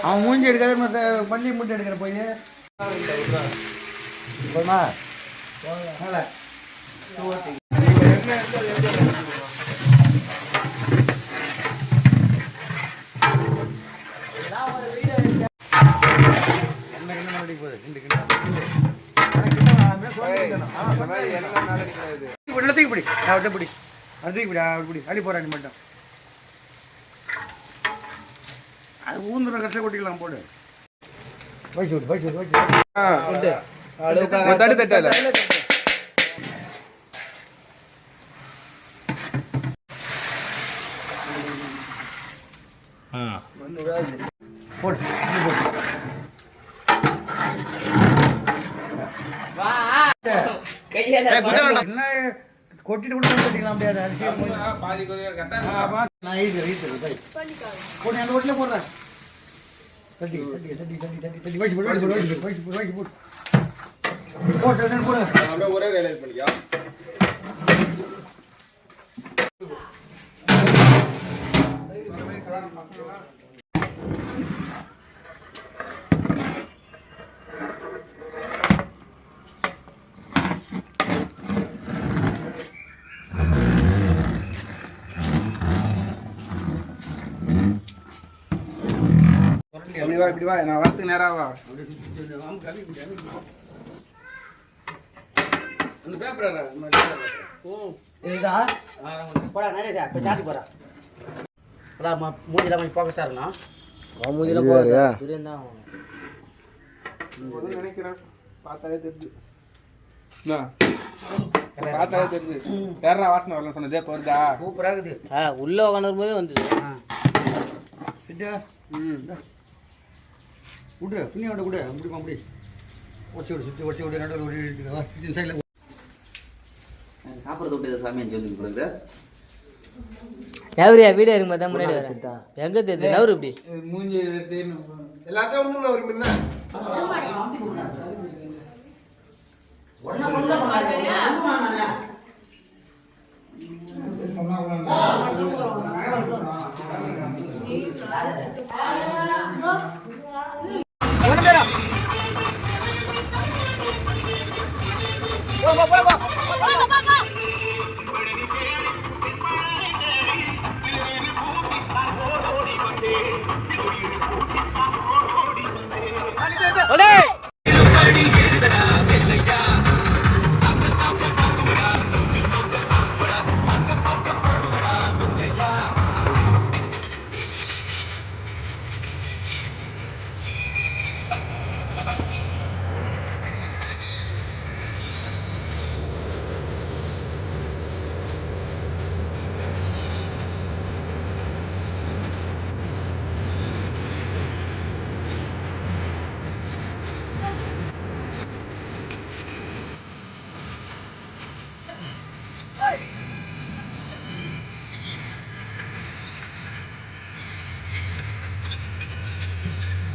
அவன் மூஞ்சி எடுக்கிற மற்ற பள்ளி மூட்டை எடுக்கிற போய் போமா பிடி பிடி பிடி அள்ளி போறான் மட்டும் அது ஊந்துற கட்டில கொட்டிக்கலாம் போடு வயசு விடு வயசு வயசு தட்டு தட்டு போடு என்ன கொட்டிட்டு கூட கட்டிக்கலாம் முடியாது போட்டு அந்த வீட்டில் போடுறேன் தட்டி தட்டி தட்டி தட்டி தட்டி தட்டி வயசு போடு வயசு போடு வயசு போடு வயசு போடு போட்டு போடு ஒரே ரியலைஸ் பண்ணிக்கா இப்படி வா நான் வரத்துக்கு நேரம் வா அந்த பேப்பர் போடா நிறைய ஜாதி போடா மூஞ்சில கொஞ்சம் ஃபோக்கஸாக இருக்கணும் மூஞ்சில நினைக்கிறேன் பார்த்தாலே தெரிஞ்சு பார்த்தாலே தெரிஞ்சு வேற வாசனை வரலாம் சொன்னதே போறதா சூப்பராக இருக்குது உள்ள உட்காந்து போதே வந்துது விடு பிள்ளையோட கூட முடியுமா அப்படி ஒச்சு விடு சுற்றி ஒச்சு விடு நடுவில் ஒரு எடுத்துக்க சைடில் சாப்பிட்றது விட்டு சாமியான்னு சொல்லி கொடுக்குறது எவரியா வீடியோ இருக்கும் தான் முன்னாடி வரேன் எங்கே தெரியுது நவரு இப்படி மூஞ்சி எல்லாத்தையும் மூணு ஒரு முன்ன